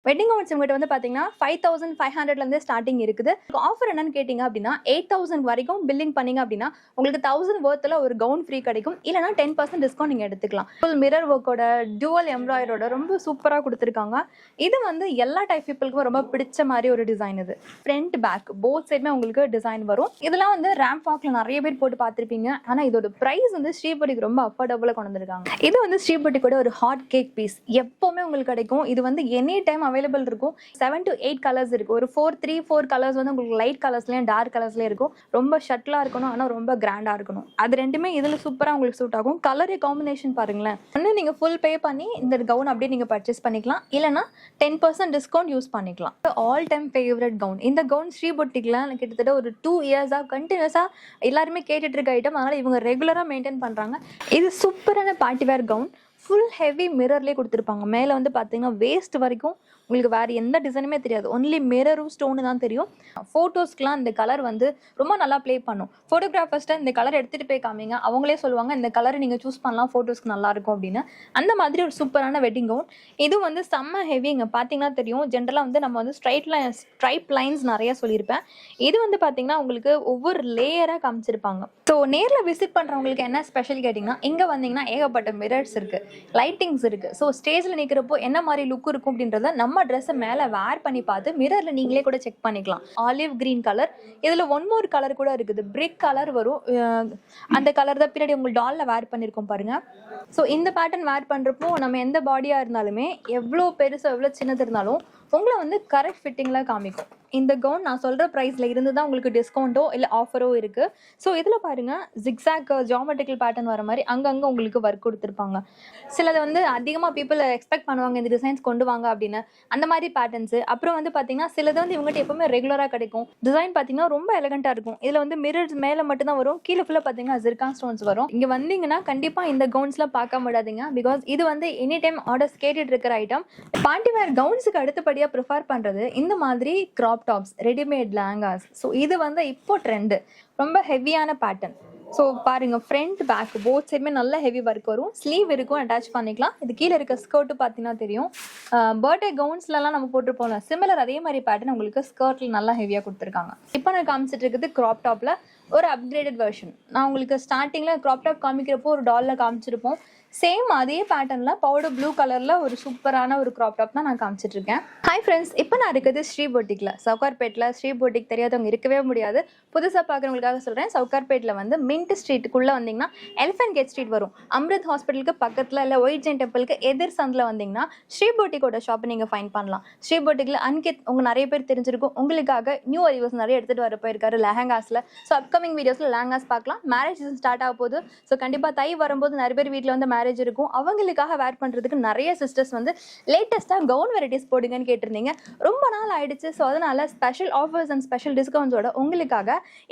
Wedding gowns உங்ககிட்ட வந்து பார்த்தீங்கன்னா 5500 ஸ்டார்டிங் இருக்குது. ஆஃபர் என்னன்னு கேட்டிங்க அப்படின்னா 8000 வரைக்கும் பில்லிங் பண்ணீங்க அப்படின்னா உங்களுக்கு 1000 worthல ஒரு கவுன் ஃப்ரீ கிடைக்கும். இல்லைனா 10% டிஸ்கவுண்ட் நீங்கள் எடுத்துக்கலாம். ஃபுல் மிரர் ஒர்க்கோட டுவல் எம்ப்ராய்டரோட ரொம்ப சூப்பராக கொடுத்துருக்காங்க. இது வந்து எல்லா டைப் பீப்புளுக்கும் ரொம்ப பிடிச்ச மாதிரி ஒரு டிசைன். இது ஃப்ரண்ட் பேக் போத் சைடுமே உங்களுக்கு டிசைன் வரும். இதெல்லாம் வந்து ரேம்ப் வாக்ல நிறைய பேர் போட்டு பார்த்துருப்பீங்க. ஆனால் இதோட ப்ரைஸ் வந்து ஸ்ரீபதிக்கு ரொம்ப அஃபோர்டபுளாக கொண்டு வந்திருக்காங்க. இது வந்து ஸ்ரீபதிக்கோட ஒரு ஹாட் கேக் பீஸ் எப்பவுமே உங்களுக்கு கிடைக்கும். இது வந்து எனி டைம் அவைலபிள் இருக்கும். 7 to 8 கலர்ஸ் இருக்கு. ஒரு 4 கலர்ஸ் வந்து உங்களுக்கு லைட் கலர்ஸ்லயும் டார்க் கலர்ஸ்லயும் இருக்கும். ரொம்ப ஷட்டிலா இருக்கணும், ஆனா ரொம்ப கிராண்டா இருக்கணும். அது ரெண்டுமே இதுல சூப்பரா உங்களுக்கு சூட் ஆகும். கலர் காம்பினேஷன் பாருங்களேன். ஒன்னு நீங்க ஃபுல் பே பண்ணி இந்த கவுன் அப்படியே நீங்க பர்ச்சேஸ் பண்ணிக்கலாம். இல்லைன்னா 10% டிஸ்கவுண்ட் யூஸ் பண்ணிக்கலாம். All time favourite gown. இந்த கவுன் ஸ்ரீ பொட்டிக்ல கிட்டத்தட்ட ஒரு 2 இயர்ஸா கண்டினியூஸா எல்லாருமே கேட்டுட்டு இருக்க ஐட்டம். அதனால இவங்க ரெகுலரா மெயின்டைன் பண்றாங்க. இது சூப்பரான party wear gown. Full heavy மிரர்லேயே கொடுத்துருப்பாங்க. மேலே வந்து பார்த்தீங்கன்னா வேஸ்ட் வரைக்கும் உங்களுக்கு வேறு எந்த டிசைனுமே தெரியாது. ஒன்லி மிரரும் ஸ்டோனு தான் தெரியும். ஃபோட்டோஸ்க்குலாம் இந்த கலர் வந்து ரொம்ப நல்லா ப்ளே பண்ணும். ஃபோட்டோகிராஃபர்ஸ்ட்டை இந்த கலர் எடுத்துகிட்டு போய் காமிங்க, அவங்களே சொல்லுவாங்க இந்த கலரை நீங்கள் சூஸ் பண்ணலாம், ஃபோட்டோஸ்க்கு நல்லாயிருக்கும் அப்படின்னு. அந்த மாதிரி ஒரு சூப்பரான வெட்டிங் கவுன். இது வந்து செம்ம ஹெவி. இங்கே பார்த்தீங்கன்னா தெரியும். ஜென்ரலாக வந்து நம்ம வந்து ஸ்ட்ரைப் லைன்ஸ் நிறையா சொல்லியிருப்பேன். இது வந்து பார்த்தீங்கன்னா உங்களுக்கு ஒவ்வொரு லேயராக காமிச்சிருப்பாங்க. ஸோ நேரில் விசிட் பண்ணுறவங்களுக்கு என்ன ஸ்பெஷல் கேட்டிங்கன்னா, இங்கே வந்தீங்கன்னா ஏகப்பட்ட மிரர்ஸ் இருக்குது, லைட்டிங்ஸ் இருக்குது. ஸோ ஸ்டேஜில் நிற்கிறப்போ என்ன மாதிரி லுக் இருக்கும் அப்படின்றத நம்ம ட்ரெஸ்ஸை மேலே வேர் பண்ணி பார்த்து மிரரில் நீங்களே கூட செக் பண்ணிக்கலாம். Olive green colour. இதில் ஒன் மோர் கலர் கூட இருக்குது. பிரிக் கலர் வரும். அந்த கலர் தான் பின்னாடி உங்கள் டாலில் வேர் பண்ணியிருக்கோம் பாருங்கள். ஸோ இந்த பேட்டர்ன் வேர் பண்ணுறப்போ நம்ம எந்த பாடியாக இருந்தாலுமே எவ்வளோ பெருசாக எவ்வளோ சின்னது இருந்தாலும் உங்களை வந்து கரெக்ட் ஃபிட்டிங்கில் காமிக்கும். இந்த கவுன் நான் சொல்கிற ப்ரைஸில் இருந்து தான் உங்களுக்கு டிஸ்கவுண்ட்டோ இல்லை ஆஃபரோ இருக்குது. ஸோ இதில் பாருங்கள் ஜிக்ஸாக் ஜியாமெட்ரிக்கல் பேட்டர்ன் வர மாதிரி அங்கங்கே உங்களுக்கு ஒர்க் கொடுத்துருப்பாங்க. சிலது வந்து அதிகமாக பீப்புள் எக்ஸ்பெக்ட் பண்ணுவாங்க இந்த டிசைன்ஸ் கொண்டு வாங்க அப்படின்னு. அந்த மாதிரி பேட்டர்ன்ஸு. அப்புறம் வந்து பார்த்தீங்கன்னா சிலது வந்து இவங்ககிட்ட எப்பவுமே ரெகுலராக கிடைக்கும். டிசைன் பார்த்தீங்கன்னா ரொம்ப எலகண்ட்டாக இருக்கும். இதில் வந்து மிரர்ஸ் மேலே மட்டும்தான் வரும். கீழே ஃபுல்லாக பார்த்தீங்கன்னா ஜிர்கான் ஸ்டோன்ஸ் வரும். இங்கே வந்தீங்கன்னா கண்டிப்பாக இந்த கவுன்ஸ்லாம் பார்க்க முடியாதுங்க. பிகாஸ் இது வந்து எனி டைம் ஆர்டர்ஸ் கேட்டுட்டு இருக்கிற ஐட்டம். பார்ட்டி வேர் கவுன்ஸுக்கு அடுத்தபடியாக ப்ரிஃபர் பண்ணுறது இந்த மாதிரி crop tops, readymade lehengas. So இது வந்து இப்போ ட்ரெண்டு. ரொம்ப ஹெவியான பேட்டர்ன். ஸோ பாருங்க, ஃப்ரண்ட் பேக் போத் சைடுமே நல்ல ஹெவி ஒர்க் வரும். ஸ்லீவ் இருக்கும், அட்டாச் பண்ணிக்கலாம். இது கீழே இருக்க ஸ்கர்ட்டு பார்த்தீங்கன்னா தெரியும். பர்த்டே கவுன்ஸ்லாம் நம்ம போட்டுருப்போம்ல, சிமிலர் அதே மாதிரி பேட்டர்ன் உங்களுக்கு ஸ்கர்ட்டில் நல்லா ஹெவியாக கொடுத்துருக்காங்க. இப்போ நான் காமிச்சிட்டு இருக்குது க்ராப் டாப்பில் ஒரு அப்கிரேடட் வெர்ஷன். நான் உங்களுக்கு ஸ்டார்டிங்கில் க்ராப் டாப் காமிக்கிறப்போ ஒரு டாலில் காமிச்சிருப்போம். சேம் அதே பேட்டர்னில் பவுடர் ப்ளூ கலரில் ஒரு சூப்பரான ஒரு க்ராப் டாப் தான் நான் காமிச்சிட்ருக்கேன். ஹாய் ஃப்ரெண்ட்ஸ், இப்போ நான் இருக்குது ஸ்ரீ பொட்டிக்கில். சவுகார்பேட்டில் ஸ்ரீ பொட்டிக் தெரியாதவங்க இருக்கவே முடியாது. புதுசாக பார்க்குறவங்களுக்காக சொல்கிறேன். சவுகார்பேட்டில் வந்து மின்ட் ஸ்ட்ரீட்டுக்குள்ளே வந்தீங்கன்னா எலிஃபென்ட் கேட் ஸ்ட்ரீட் வரும். அம்ரித் ஹாஸ்பிட்டலுக்கு பக்கத்தில் இல்லை ஒயிட் ஜெயின் டெம்பிளுக்கு எதிர் சந்தில் வந்தீங்கன்னா ஸ்ரீ பொட்டிக்கோட ஷாப்பை நீங்கள் ஃபைன் பண்ணலாம். ஸ்ரீ பொட்டிக்கில் அன்கித் உங்கள் நிறைய பேர் தெரிஞ்சிருக்கும். உங்களுக்காக நியூ அறிவர்ஸ் நிறைய எடுத்துகிட்டு வர போயிருக்காரு லெஹங்காஸில். ஸோ அப்கமிங் வீடியோஸில் லெஹங்காஸ் பார்க்கலாம். மேரேஜ் சீசன் ஸ்டார்ட் ஆக போகுது. ஸோ கண்டிப்பாக தை வரும்போது நிறைய பேர் வீட்டில் வந்து மேரேஜ் இருக்கும். அவங்களுக்காக வேர் பண்ணுறதுக்கு நிறைய சிஸ்டர்ஸ் வந்து லேட்டஸ்ட்டாக கவுன் வெரைட்டிஸ் போடுங்கன்னு கேட்டிருந்தீங்க. ரொம்ப நாள் ஆயிடுச்சு. ஸோ அதனால ஸ்பெஷல் ஆஃபர்ஸ் அண்ட் ஸ்பெஷல் டிஸ்கவுண்ட்ஸோட உங்களுக்காக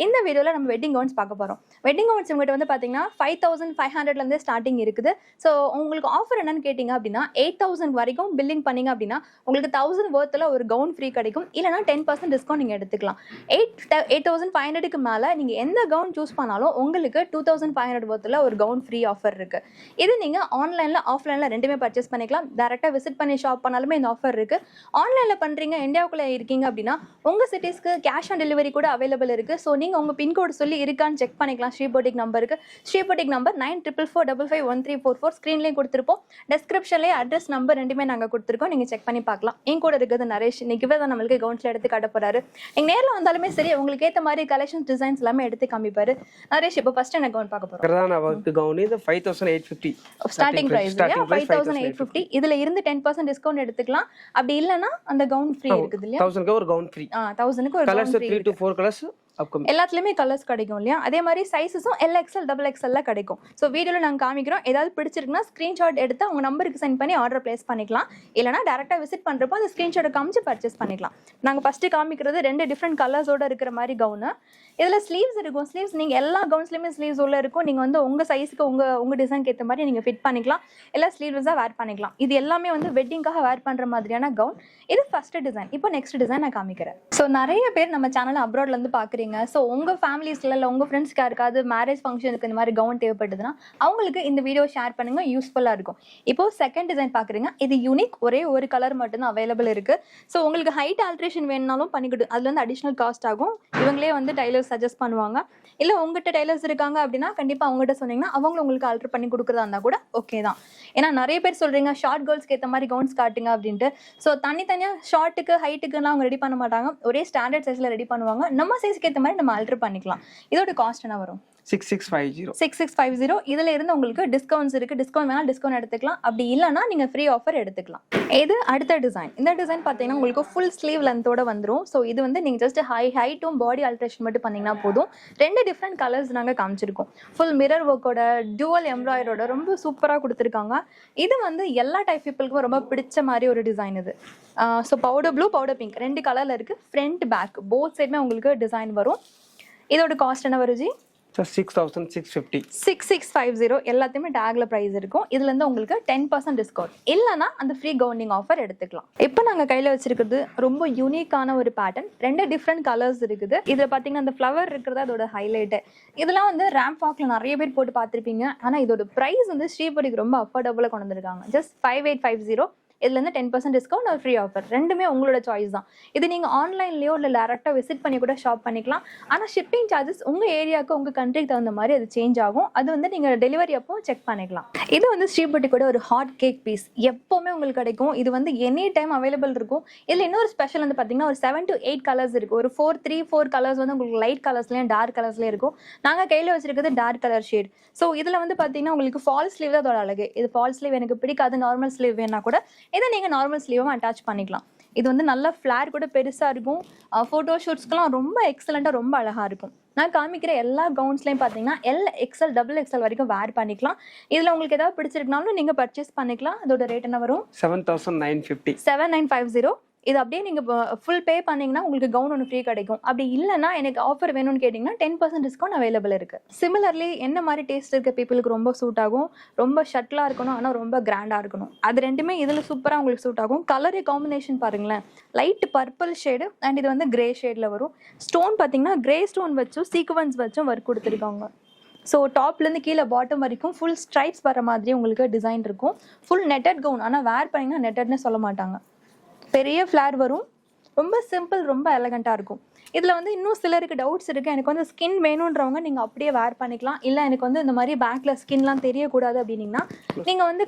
இந்த வீடியோவில் நம்ம வெட்டிங் கவுன்ஸ் பார்க்க போகிறோம். வெட்டிங் கவுன்ஸ் உங்கள்கிட்ட வந்து பார்த்தீங்கன்னா 5500 ஸ்டார்டிங் இருக்குது. ஸோ உங்களுக்கு ஆஃபர் என்னன்னு கேட்டிங்க அப்படின்னா 8000 வரைக்கும் பில்லிங் பண்ணிங்க அப்படின்னா உங்களுக்கு 1000 worthல ஒரு கவுன் ஃப்ரீ கிடைக்கும். இல்லைனா 10% டிஸ்கவுண்ட் நீங்கள் எடுத்துக்கலாம். 8500க்கு மேலே நீங்கள் எந்த கவுன் சூஸ் பண்ணாலும் உங்களுக்கு 2500 worthல ஒரு கவுன் ஃப்ரீ ஆஃபர் இருக்குது. இது நீங்கள் ஆன்லைனில் ஆஃப்லைனில் ரெண்டுமே பர்ச்சேஸ் பண்ணிக்கலாம். டேரெக்டாக விசிட் பண்ணி ஷாப் பண்ணாலுமே இந்த ஆஃபர் இருக்குது. ஆன்லைனில் பண்ணுறீங்க, இந்தியாவுக்குள்ளே இருக்கீங்க அப்படின்னா உங்கள் சிட்டிஸ்க்கு கேஷ் ஆன் டெலிவரி கூட அவைலபிள் இருக்குது. ஸோ நீங்கள் உங்கள் பின்கோடு சொல்லி இருக்கான்னு செக் பண்ணிக்கலாம். ஸ்ரீ பொட்டிக் நம்பருக்கு. ஸ்ரீ பொட்டிக் நம்பர் 9444555344 ஸ்க்ரீன்லேயும் கொடுத்துருப்போம். டெஸ்கிரிப்ஷன்லேயே அட்ரஸ் நம்பர் ரெண்டுமே நாங்கள் கொடுத்துருக்கோம். நீங்கள் செக் பண்ணி பார்க்கலாம். என் கூட இருக்கிறது நரேஷ். இன்னைக்கு தான் நம்மளுக்கு கவுன்ஸில் எடுத்து காட்ட போகிறாரு. நீங்கள் நேரில் வந்தாலுமே சரி உங்களுக்கு ஏற்ற மாதிரி கலெக்ஷன்ஸ் டிசைன்ஸ் எல்லாமே எடுத்து காமிப்பாரு. நரேஷ், இப்போ ஃபர்ஸ்ட் என்ன கவுன் பார்க்க போகிறோம்? 5850 ஸ்டார்டிங் பிரைஸ் 5850. இதுல இருந்து 10% டிஸ்கவுண்ட் எடுத்துக்கலாம். அப்படி இல்லனா அந்த கவுன் ஃப்ரீ இருக்குது இல்லையா? 1000க்கு ஒரு கவுன் ஃப்ரீ. 1000க்கு ஒரு கவுன் ஃப்ரீ. 3 to 4 கலர்ஸ் எல்லாத்துலயுமே கலர்ஸ் கிடைக்கும் இல்லையா? அதே மாதிரி சைஸஸும் LXL XXL கிடைக்கும். ஸோ வீடியோவில் நாங்கள் காமிக்கிறோம். ஏதாவது பிடிச்சிருக்குன்னா ஸ்க்ரீன்ஷாட் எடுத்து அவங்க நம்பருக்கு சென்ட் பண்ணி ஆர்டர் பிளேஸ் பண்ணிக்கலாம். இல்லைனா டேரெக்டாக விசிட் பண்ணுறப்போ அந்த ஸ்க்ரீன்ஷாட்டை காமிச்சு பர்ச்சேஸ் பண்ணிக்கலாம். நாங்கள் ஃபஸ்ட்டு காமிக்கிறது 2 டிஃப்ரெண்ட் கலர்ஸோட இருக்கிற மாதிரி கவுனு. இதில் ஸ்லீவ்ஸ் இருக்கும். ஸ்லீவ்ஸ் நீங்கள் எல்லா கவுன்ஸ்லையுமே ஸ்லீவ்ஸ் உள்ள இருக்கும். நீங்கள் வந்து உங்கள் சைஸுக்கு உங்கள் டிசைனுக்கு ஏற்ற மாதிரி நீங்கள் ஃபிட் பண்ணிக்கலாம். எல்லாம் ஸ்லீவ்ஸாக வேர் பண்ணிக்கலாம். இது எல்லாமே வந்து வெட்டிங்காக வேர் பண்ணுற மாதிரியான கவுன். இது ஃபஸ்ட்டு டிசைன். இப்போ நெக்ஸ்ட் டிசைன் நான் காமிக்கிறேன். ஸோ நிறைய பேர் நம்ம சேனல் அப்ராட்லேருந்து பார்க்குறீங்க. இருக்கீங்க, ஸோ உங்கள் ஃபேமிலிஸில் இல்லை உங்கள் ஃப்ரெண்ட்ஸ்க்கு யாருக்காவது மேரேஜ் ஃபங்க்ஷனுக்கு இந்த மாதிரி கவுன் தேவைப்படுதுன்னா அவங்களுக்கு இந்த வீடியோ ஷேர் பண்ணுங்கள், யூஸ்ஃபுல்லாக இருக்கும். இப்போது செகண்ட் டிசைன் பார்க்குறீங்க, இது யூனிக், ஒரே ஒரு கலர் மட்டும்தான் அவைலபிள் இருக்குது. ஸோ உங்களுக்கு ஹைட் ஆல்ட்ரேஷன் வேணுனாலும் பண்ணிக்கிட்டு அதில் வந்து அடிஷ்னல் காஸ்ட் ஆகும். இவங்களே வந்து டைலர்ஸ் சஜஸ்ட் பண்ணுவாங்க. இல்லை உங்கள்கிட்ட டைலர்ஸ் இருக்காங்க அப்படின்னா கண்டிப்பாக அவங்ககிட்ட சொன்னீங்கன்னா அவங்களும் உங்களுக்கு ஆல்ட்ரு பண்ணி கொடுக்குறதா இருந்தால் கூட ஓகே தான். ஏன்னா நிறைய பேர் சொல்கிறீங்க ஷார்ட் கேர்ள்ஸ்க்கு ஏற்ற மாதிரி கவுன்ஸ் காட்டுங்க அப்படின்ட்டு. ஸோ தனித்தனியாக ஷார்ட்டுக்கு ஹைட்டுக்குலாம் அவங்க ரெடி பண்ண மாட்டாங்க, ஒரே ஸ்டாண்டர்ட் சைஸில் ரெடி பண்ணுவாங்க. நம்ம சைஸ்க்கு ஏற்ற மாதிரி நம்ம ஆல்ட்ரு பண்ணிக்கலாம். இதோட காஸ்ட் என்ன வரும்? 6650. இதுல இருந்து உங்களுக்கு டிஸ்கவுண்ட்ஸ் இருக்கு. டிஸ்கவுண்ட் வேணா டிஸ்கவுண்ட் எடுத்துக்கலாம், அப்படி இல்லைன்னா நீங்க ஃப்ரீ ஆஃபர் எடுத்துக்கலாம். இது அடுத்த டிசைன். இந்த டிசைன் பார்த்தீங்கன்னா உங்களுக்கு ஃபுல் ஸ்லீவ் லென்த்தோட வந்துடும். ஸோ இது வந்து நீங்க ஜஸ்ட் ஹைட்டும் பாடி ஆல்ட்ரேஷன் மட்டும் பண்ணீங்கன்னா போதும். 2 டிஃப்ரெண்ட் கலர்ஸ் நாங்கள் காமிச்சிருக்கோம். ஃபுல் மிரர் ஒர்க்கோட டியூவல் எம்ப்ராய்டரோட ரொம்ப சூப்பராக கொடுத்துருக்காங்க. இது வந்து எல்லா டைப் பீப்புளுக்கும் ரொம்ப பிடிச்ச மாதிரி ஒரு டிசைன் இது. So powder blue, powder pink 2 கலர்ல இருக்கு. ஃப்ரண்ட் பேக் போத் சைடுமே உங்களுக்கு டிசைன் வரும். இதோட காஸ்ட் என்ன வருது? 6650. 6650 எல்லாத்தையுமே டேக்ல பிரைஸ் இருக்கும். இதுல இருந்து உங்களுக்கு 10% டிஸ்கவுண்ட், இல்லைன்னா அந்த ஃப்ரீ கவுனிங் ஆஃபர் எடுத்துக்கலாம். இப்போ நாங்க கையில வச்சிருக்கிறது ரொம்ப யூனிக்கான ஒரு பேட்டர்ன். 2 டிஃப்ரெண்ட் கலர்ஸ் இருக்குது. இதுல பாத்தீங்கன்னா அந்த ஃப்ளவர் இருக்கிறது அதோட ஹைலைட். இதெல்லாம் வந்து ரேம்ப் வாக்ல நிறைய பேர் போட்டு பார்த்துருப்பீங்க. ஆனா இதோட பிரைஸ் வந்து ஸ்ரீபதிக்கு ரொம்ப அஃபோர்டபுளா கொண்டு வந்திருக்காங்க. ஜஸ்ட் 5850. இதுலேருந்து 10% டிஸ்கவுண்ட் ஒரு ஃப்ரீ ஆஃபர். ரெண்டுமே உங்களோட சாய்ஸ் தான். இது நீங்கள் ஆன்லைன்லேயோ இல்லை டேரெக்டாக விசிட் பண்ணி கூட ஷாப் பண்ணிக்கலாம். ஆனால் ஷிப்பிங் சார்ஜஸ் உங்கள் ஏரியாவுக்கு உங்கள் கண்ட்ரிக்கு தகுந்த மாதிரி அது சேஞ்ச் ஆகும். அது வந்து நீங்கள் டெலிவரி அப்போ செக் பண்ணிக்கலாம். இது வந்து ஸ்ரீபதி கூட ஒரு ஹாட் கேக் பீஸ் எப்போவுமே உங்களுக்கு கிடைக்கும். இது வந்து எனி டைம் அவைலபிள் இருக்கும். இதில் இன்னொரு ஸ்பெஷல் வந்து பார்த்தீங்கன்னா ஒரு 7 to 8 கலர்ஸ் இருக்குது. ஒரு 4 கலர்ஸ் வந்து உங்களுக்கு லைட் கலர்ஸ்லேயும் டார்க் கலர்ஸ்லேயும் இருக்கும். நாங்கள் கையில் வச்சிருக்கிறது டார்க் கலர் ஷேட். ஸோ இதில் வந்து பார்த்தீங்கன்னா உங்களுக்கு ஃபால் ஸ்லீவ் தான் அதோட அழகு. இது ஃபால் ஸ்லீவ் எனக்கு பிடிக்காது, நார்மல் ஸ்லீவ் வேணா கூட இதை நீங்கள் நார்மல் ஸ்லீவும் அட்டாச் பண்ணிக்கலாம். இது வந்து நல்ல ஃப்ளேர் கூட பெருசாக இருக்கும். ஃபோட்டோ ஷூட்ஸ்க்குலாம் ரொம்ப எக்ஸலண்ட்டாக ரொம்ப அழகாக இருக்கும். நான் காமிக்கிற எல்லா கவுன்ஸ்லையும் பார்த்தீங்கன்னா XL, XXL வரைக்கும் வேர் பண்ணிக்கலாம். இதில் உங்களுக்கு ஏதாவது பிடிச்சிருக்குனாலும் நீங்கள் பர்ச்சேஸ் பண்ணிக்கலாம். அதோட ரேட் என்ன வரும்? 7950. 7950. இது அப்படியே நீங்கள் ஃபுல் பே பண்ணிங்கன்னா உங்களுக்கு கவுன் ஒன்று ஃப்ரீ கிடைக்கும். அப்படி இல்லைன்னா எனக்கு ஆஃபர் வேணும்னு கேட்டிங்கன்னா 10% டிஸ்கவுண்ட் அவைலபிள் இருக்குது. சிமிலர்லி என்ன மாதிரி டேஸ்ட் இருக்க பீப்புளுக்கு ரொம்ப சூட் ஆகும், ரொம்ப ஷட்டிலாக இருக்கணும் ஆனால் ரொம்ப கிராண்டாக இருக்கணும், அது ரெண்டுமே இதில் சூப்பராக உங்களுக்கு சூட் ஆகும். கலர் காம்பினேஷன் பாருங்களேன், லைட் பர்பிள் ஷேடு அண்ட் இது வந்து கிரே ஷேடில் வரும். ஸ்டோன் பார்த்தீங்கன்னா கிரே ஸ்டோன் வச்சும் சீக்வன்ஸ் வச்சும் ஒர்க் கொடுத்துருக்காங்க. ஸோ டாப்லேருந்து கீழே பாட்டம் வரைக்கும் ஃபுல் ஸ்ட்ரைப்ஸ் வர மாதிரி உங்களுக்கு டிசைன் இருக்கும். ஃபுல் நெட்டட் கவுன், ஆனால் வேர் பண்ணிங்கன்னா நெட்டட்னு சொல்ல மாட்டாங்க. பெரிய ஃப்ளேர் வரும். ரொம்ப சிம்பிள், ரொம்ப எலகண்ட்டாக இருக்கும். இதில் வந்து இன்னும் சிலருக்கு டவுட்ஸ் இருக்குது. எனக்கு வந்து ஸ்கின் வேணுன்றவங்க நீங்கள் அப்படியே வேர் பண்ணிக்கலாம். இல்லை எனக்கு வந்து இந்த மாதிரி பேக்கில் ஸ்கின்லாம் தெரியக்கூடாது அப்படின்னீங்கன்னா நீங்கள் வந்து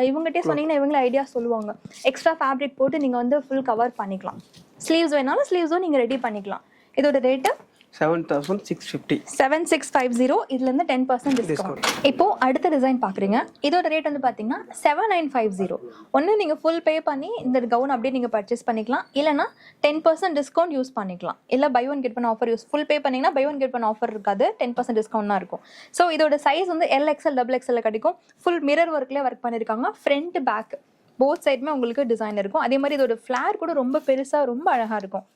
இவங்ககிட்டே சொன்னீங்கன்னா இவங்களே ஐடியா சொல்லுவாங்க. எக்ஸ்ட்ரா ஃபேப்ரிக் போட்டு நீங்கள் வந்து ஃபுல் கவர் பண்ணிக்கலாம். ஸ்லீவ்ஸ் வேணாலும் ஸ்லீவ்ஸும் நீங்கள் ரெடி பண்ணிக்கலாம். இதோட ரேட்டு 7650. 7650. இதுலேருந்து 10% டிஸ்கவுண்ட். இப்போ அடுத்த டிசைன் பார்க்குறீங்க. இதோட ரேட் வந்து பார்த்தீங்கன்னா 7950. ஒன்று நீங்கள் ஃபுல் பே பண்ணி இந்த கவுன் அப்படியே நீங்கள் பர்ச்சேஸ் பண்ணிக்கலாம், இல்லைனா 10% டிஸ்கவுண்ட் யூஸ் பண்ணிக்கலாம். இல்லை பை ஒன் கெட் பண்ண ஆஃபர் ஃபுல் பே பண்ணிங்கன்னா பை ஒன் கெட் பண்ண ஆஃபர் இருக்காது, 10% டிஸ்கவுண்ட் தான் இருக்கும். ஸோ இதோட சைஸ் வந்து LXL, XXL கிடைக்கும். ஃபுல் மிரர் ஒர்க்லேயே ஒர்க் பண்ணியிருக்காங்க. ஃப்ரண்ட் பேக் போத் சைடுமே உங்களுக்கு டிசைன் இருக்கும். அதே மாதிரி இதோட ஃப்ளேர் கூட ரொம்ப பெருசாக ரொம்ப அழகாக இருக்கும்.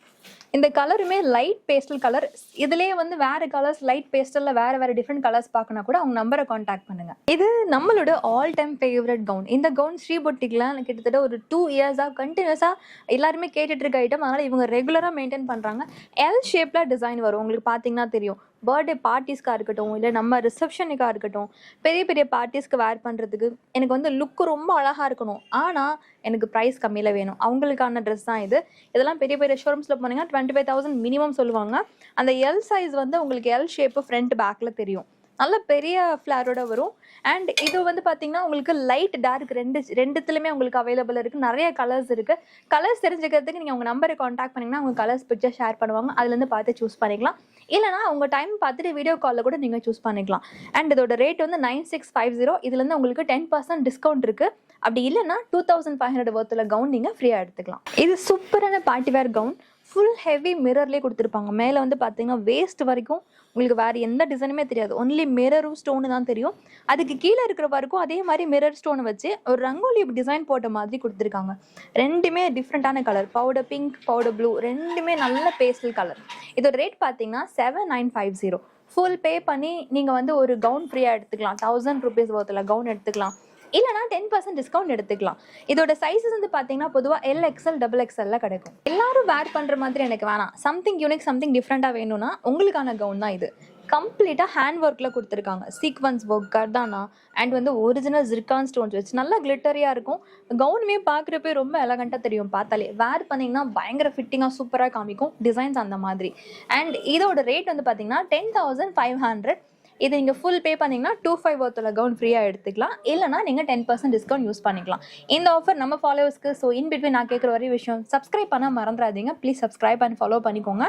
இந்த கலருமே லைட் பேஸ்டல் கலர். இதுலேயே வந்து வேறு கலர்ஸ் லைட் பேஸ்டலில் வேறு டிஃப்ரெண்ட் கலர்ஸ் பார்க்கணும் கூட அவங்க நம்பரை காண்டாக்ட் பண்ணுங்கள். இது நம்மளோட ஆல் டைம் ஃபேவரட் கவுன். இந்த கவுன் ஸ்ரீபொட்டிக்லாம் கிட்டத்தட்ட ஒரு 2 இயர்ஸாக கண்டினியூஸாக எல்லாருமே கேட்டுட்டு இருக்க ஐட்டம். அதனால் இவங்க ரெகுலராக மெயின்டைன் பண்ணுறாங்க. L ஷேப்பில் டிசைன் வரும். உங்களுக்கு பார்த்தீங்கன்னா தெரியும். பர்த்டே பார்ட்டிஸ்க்காக இருக்கட்டும், இல்லை நம்ம ரிசப்ஷனுக்காக இருக்கட்டும், பெரிய பெரிய பார்ட்டிஸ்க்கு வேர் பண்ணுறதுக்கு எனக்கு வந்து லுக்கு ரொம்ப அழகாக இருக்கணும், ஆனால் எனக்கு ப்ரைஸ் கம்மியில் வேணும், அவங்களுக்கான ட்ரெஸ் தான் இது. இதெல்லாம் பெரிய பெரிய ஷோரூம்ஸில் போனீங்கன்னா 25,000 மினிமம் சொல்லுவாங்க. அந்த L சைஸ் வந்து உங்களுக்கு L ஷேப்பு ஃப்ரண்ட் பேக்கில் தெரியும். நல்ல பெரிய ஃப்ளேரோட வரும். அண்ட் இது வந்து பார்த்தீங்கன்னா உங்களுக்கு லைட் டார்க் ரெண்டுத்துலையுமே உங்களுக்கு அவைலபிள் இருக்குது. நிறைய கலர்ஸ் இருக்குது. கலர்ஸ் தெரிஞ்சுக்கிறதுக்கு நீங்கள் உங்கள் நம்பரை காண்டாக்ட் பண்ணிங்கன்னா அவங்க கலர்ஸ் பிக்சர் ஷேர் பண்ணுவாங்க. அதுலேருந்து பார்த்து சூஸ் பண்ணிக்கலாம். இல்லைனா உங்கள் டைம் பார்த்துட்டு வீடியோ காலில் கூட நீங்கள் சூஸ் பண்ணிக்கலாம். அண்ட் இதோட ரேட் வந்து 9650. இதுலேருந்து உங்களுக்கு 10% டிஸ்கவுண்ட் இருக்குது. அப்படி இல்லைன்னா 2500 வர்த்தில் கவுன் நீங்கள் ஃப்ரீயாக எடுத்துக்கலாம். இது சூப்பரான பார்ட்டிவேர் கவுன். ஃபுல் ஹெவி மிரர்லேயே கொடுத்துருப்பாங்க. மேலே வந்து பார்த்தீங்கன்னா வேஸ்ட் வரைக்கும் உங்களுக்கு வேறு எந்த டிசைனுமே தெரியாது. ஒன்லி மிரரும் ஸ்டோனு தான் தெரியும். அதுக்கு கீழே இருக்கிற வரைக்கும் அதே மாதிரி மிரர் ஸ்டோனை வச்சு ஒரு ரங்கோலி டிசைன் போட்ட மாதிரி கொடுத்துருக்காங்க. ரெண்டுமே டிஃப்ரெண்ட்டான colour. Powder pink, powder blue, ரெண்டுமே நல்ல பேஸ்டல் கலர். இதோட ரேட் பார்த்தீங்கன்னா 7950. ஃபுல் பே பண்ணி நீங்கள் வந்து ஒரு கவுன் ஃப்ரீயாக எடுத்துக்கலாம். 1000 rupees வர்த்தில் கவுன் எடுத்துக்கலாம். இல்லைனா 10% டிஸ்கவுண்ட் எடுத்துக்கலாம். இதோட சைஸஸ் வந்து பார்த்தீங்கன்னா பொதுவாக LXL XXL கிடைக்கும். எல்லாரும் வேர் பண்ணுற மாதிரி எனக்கு வேணாம், சம்திங் யூனிக் சம்திங் டிஃப்ரெண்ட்டாக வேணும்னா உங்களுக்கான கவுன் தான் இது. கம்ப்ளீட்டாக ஹேண்ட் ஒர்க்கில் கொடுத்துருக்காங்க. சீக்வன்ஸ் ஒர்க், கர்தானா அண்ட் வந்து ஒரிஜினல் ஜிர்கான் ஸ்டோன்ஸ் வச்சு நல்லா கிளிட்டரியாக இருக்கும். கவுனுமே பார்க்குறப்பே ரொம்ப எலகண்ட்டாக தெரியும். பார்த்தாலே வேர் பண்ணிங்கன்னா பயங்கர ஃபிட்டிங்காக சூப்பராக காமிக்கும் டிசைன்ஸ் அந்த மாதிரி. அண்ட் இதோட ரேட் வந்து பார்த்தீங்கன்னா 10,500. இது நீங்கள் ஃபுல் பே பண்ணிங்கன்னா 25 ஒருத்தல கவுன் ஃப்ரீயாக எடுத்துக்கலாம். இல்லைனா நீங்கள் 10% டிஸ்கவுண்ட் யூஸ் பண்ணிக்கலாம். இந்த ஆஃபர் நம்ம ஃபாலோவர்ஸ்க்கு. ஸோ இன் பிட்வீன் நான் கேட்குற ஒரே விஷயம், சப்ஸ்கிரைப் பண்ண மறந்துடாதீங்க. ப்ளீஸ் சப்ஸ்கிரைப் அண்ட் ஃபாலோ பண்ணிக்கோங்க.